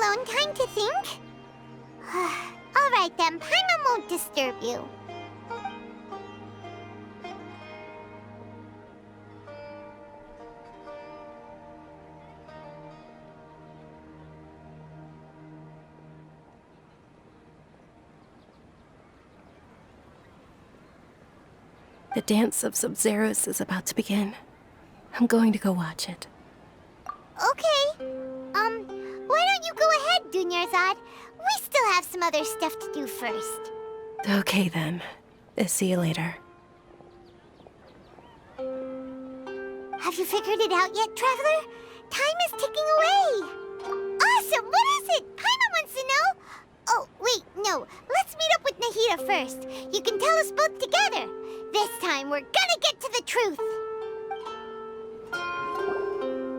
alone time to think? Alright then, Paimon won't disturb you. The dance of Sub-Zeros is about to begin. I'm going to go watch it. Okay. Why don't you go ahead, Dunyarzad? We still have some other stuff to do first. Okay then. See you later. Have you figured it out yet, Traveler? Time is ticking away. Awesome! What is it? Paimon wants to know. Oh, wait, no. Let's meet up with Nahida first. You can tell us both together. This time, we're gonna get to the truth.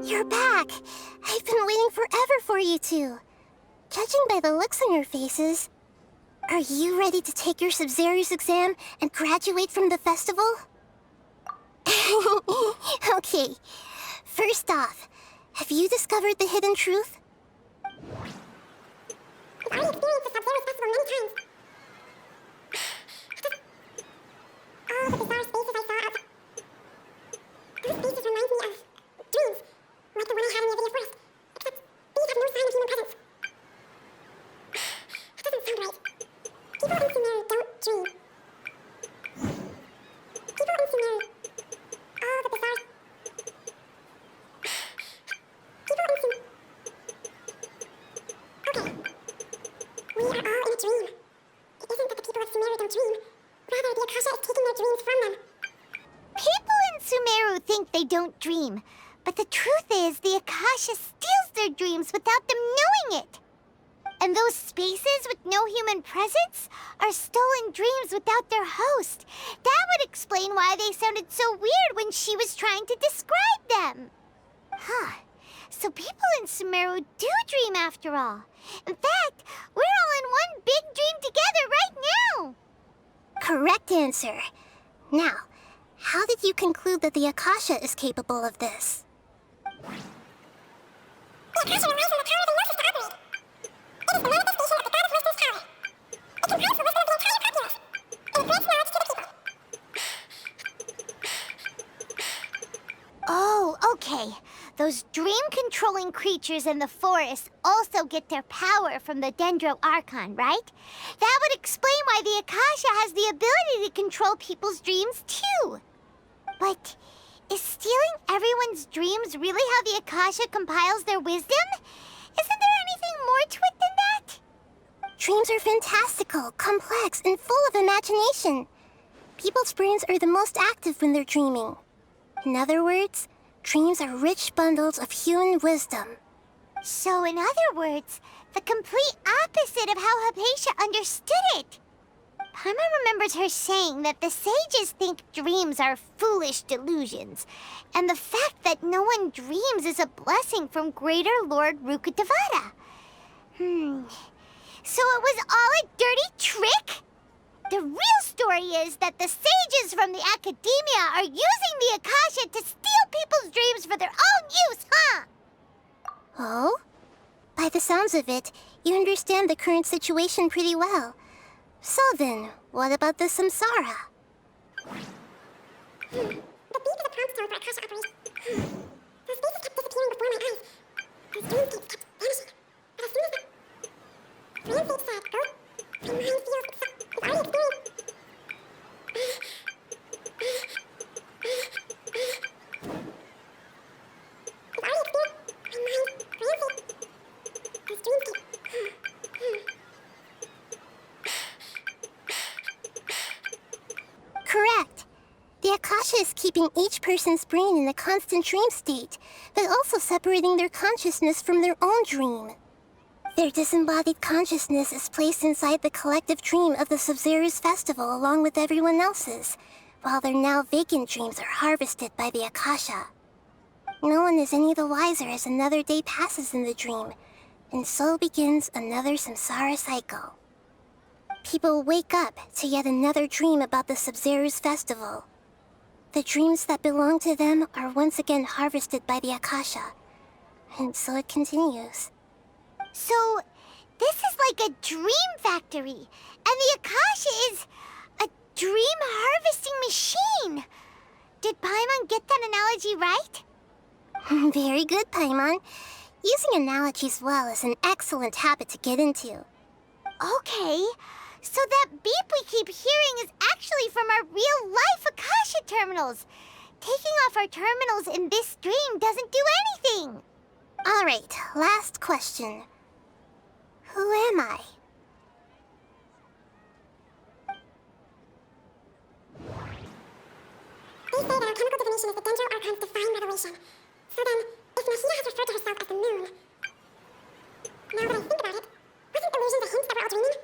You're back. I've been waiting forever for you two. Judging by the looks on your faces, are you ready to take your Sub-Zero's exam and graduate from the festival? Okay. First off, have you discovered the hidden truth? I've already experienced the Sub-Zero's festival many times. All the bizarre spaces I saw out. Those spaces remind me of dreams, like the one I had in the Avidia Forest. Except these have no sign of human presence. That doesn't sound right. People in Sumeru don't dream. People in Sumeru. All the bizarre. People in Sumeru. Okay. We are all in a dream. It isn't that the people of Sumeru don't dream. Rather, the Akasha is taking their dreams from them. People in Sumeru think they don't dream, but the truth is the Akasha steals their dreams without them knowing it. And those spaces with no human presence are stolen dreams without their host. That would explain why they sounded so weird when she was trying to describe them. Huh. So people in Sumeru do dream after all. In fact, we're all in one big dream together right now. Correct answer. Now, how did you conclude that the Akasha is capable of this? The Akasha relies on the power of the Gnosis to operate. It is the manifestation of the God of Wisdom's power. It can grant the wisdom of the entire populace. And it grants knowledge to the people. Oh, okay. Those dream-controlling creatures in the forest also get their power from the Dendro Archon, right? That would explain why the Akasha has the ability to control people's dreams, too. But is stealing everyone's dreams really how the Akasha compiles their wisdom? Isn't there anything more to it than that? Dreams are fantastical, complex, and full of imagination. People's brains are the most active when they're dreaming. In other words, dreams are rich bundles of human wisdom. So, in other words, the complete opposite of how Hypatia understood it. Paimon remembers her saying that the sages think dreams are foolish delusions, and the fact that no one dreams is a blessing from Greater Lord Rukkhadevata. So it was all a dirty trick? The real story is that the sages from the academia are using the Akasha to steal people's dreams for their own use, huh? Oh? By the sounds of it, you understand the current situation pretty well. So then, what about the Samsara? The beak is a prompt stone for Akasha operation. The spaces kept disappearing before my eyes. The dreamscapes kept vanishing. But as soon as the landscape said, go, my mind feels it's already experienced. It's already experienced. My mind, landscape, this dreamscape. Correct. The Akasha is keeping each person's brain in a constant dream state, but also separating their consciousness from their own dream. Their disembodied consciousness is placed inside the collective dream of the Sub-Zero's festival along with everyone else's, while their now vacant dreams are harvested by the Akasha. No one is any the wiser as another day passes in the dream, and so begins another samsara cycle. People wake up to yet another dream about the Sub-Zero's festival. The dreams that belong to them are once again harvested by the Akasha, and so it continues. So, this is like a dream factory, and the Akasha is a dream harvesting machine. Did Paimon get that analogy right? Very good, Paimon. Using analogies well is an excellent habit to get into. Okay, so that beep we keep hearing is actually from our real-life Akasha terminals. Taking off our terminals in this dream doesn't do anything. All right, last question. Who am I? They say that our chemical divination is the Dendro Archon's divine revelation. So then, if Nahida has referred to herself as the moon... Now that I think about it, wasn't illusion the hint that we're all dreaming?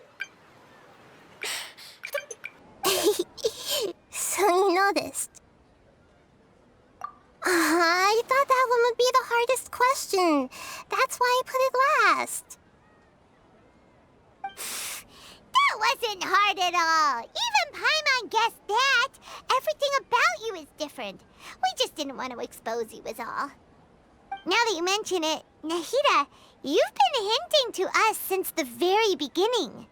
So you noticed. I thought that one would be the hardest question. That's why I put it last. That wasn't hard at all. Even Paimon guessed that. Everything about you is different. We just didn't want to expose you is all. Now that you mention it, Nahida, you've been hinting to us since the very beginning.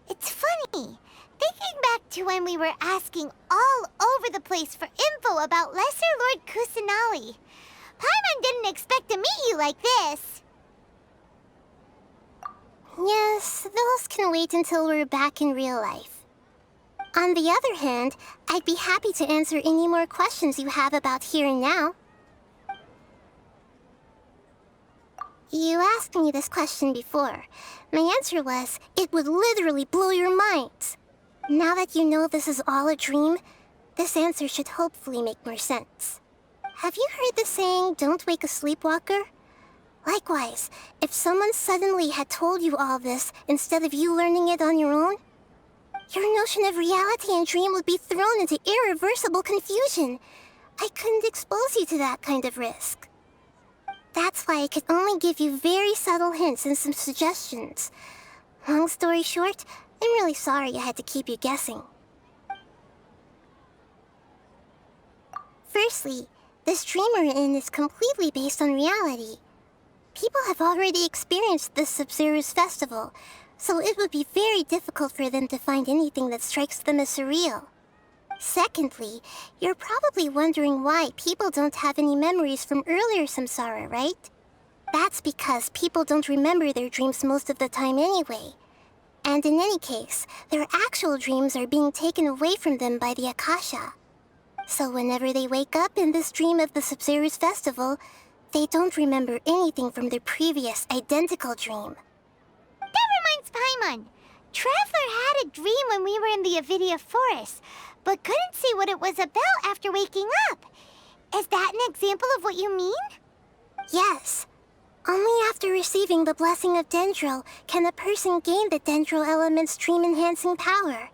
It's funny. Thinking back to when we were asking all over the place for info about Lesser Lord Kusanali, Paimon didn't expect to meet you like this. Yes, those can wait until we're back in real life. On the other hand, I'd be happy to answer any more questions you have about here and now. You asked me this question before. My answer was, it would literally blow your minds. Now that you know this is all a dream, this answer should hopefully make more sense. Have you heard the saying, don't wake a sleepwalker? Likewise, if someone suddenly had told you all this instead of you learning it on your own, your notion of reality and dream would be thrown into irreversible confusion. I couldn't expose you to that kind of risk. That's why I could only give you very subtle hints and some suggestions. Long story short, I'm really sorry I had to keep you guessing. Firstly, this dream we're in is completely based on reality. People have already experienced this Sumeru's festival, so it would be very difficult for them to find anything that strikes them as surreal. Secondly, you're probably wondering why people don't have any memories from earlier samsara, right? That's because people don't remember their dreams most of the time anyway. And in any case, their actual dreams are being taken away from them by the Akasha. So whenever they wake up in this dream of the Sumeru's festival, they don't remember anything from their previous identical dream. That reminds Paimon. Traveler had a dream when we were in the Avidia forest, but couldn't see what it was about after waking up. Is that an example of what you mean? Yes. Only after receiving the blessing of Dendro can a person gain the Dendro element's dream-enhancing power.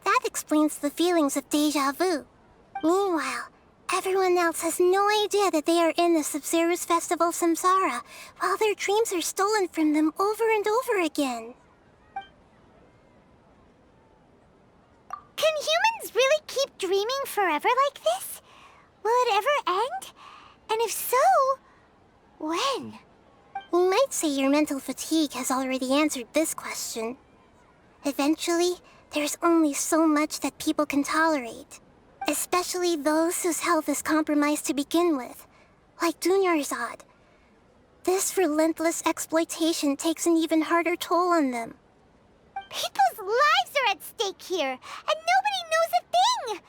That explains the feelings of deja vu. Meanwhile, everyone else has no idea that they are in the Sumeru's festival samsara, while their dreams are stolen from them over and over again. Can humans really keep dreaming forever like this? Will it ever end? And if so, when? You might say your mental fatigue has already answered this question. Eventually, there's only so much that people can tolerate. Especially those whose health is compromised to begin with, like Dunyarzad. This relentless exploitation takes an even harder toll on them. People's lives are at stake here, and nobody knows a thing!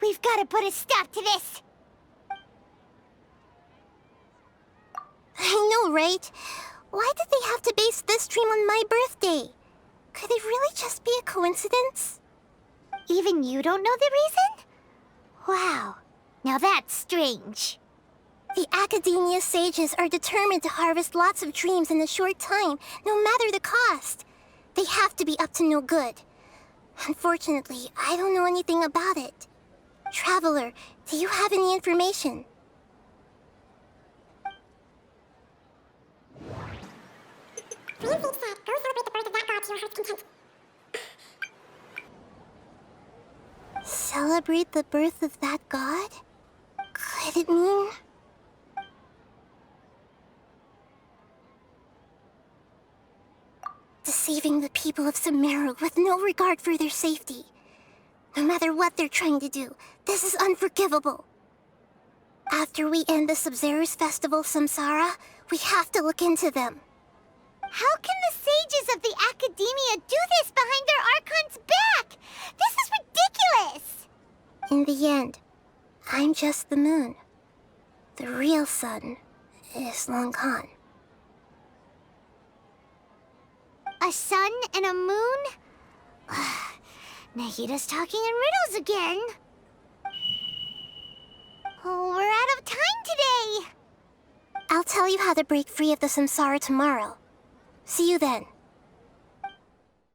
We've got to put a stop to this! I know, right? Why did they have to base this dream on my birthday? Could it really just be a coincidence? Even you don't know the reason? Wow, now that's strange. The Academia sages are determined to harvest lots of dreams in a short time, no matter the cost. They have to be up to no good. Unfortunately, I don't know anything about it. Traveler, do you have any information? Grand Sage said, go celebrate the birth of that god to your heart's content. Celebrate the birth of that god? Could it mean... Saving the people of Sumeru with no regard for their safety. No matter what they're trying to do, this is unforgivable. After we end the Sub-Zero's festival Samsara, we have to look into them. How can the sages of the Academia do this behind their Archon's back? This is ridiculous! In the end, I'm just the moon. The real sun is long gone. A sun and a moon? Nahida's talking in riddles again. Oh, we're out of time today. I'll tell you how to break free of the samsara tomorrow. See you then.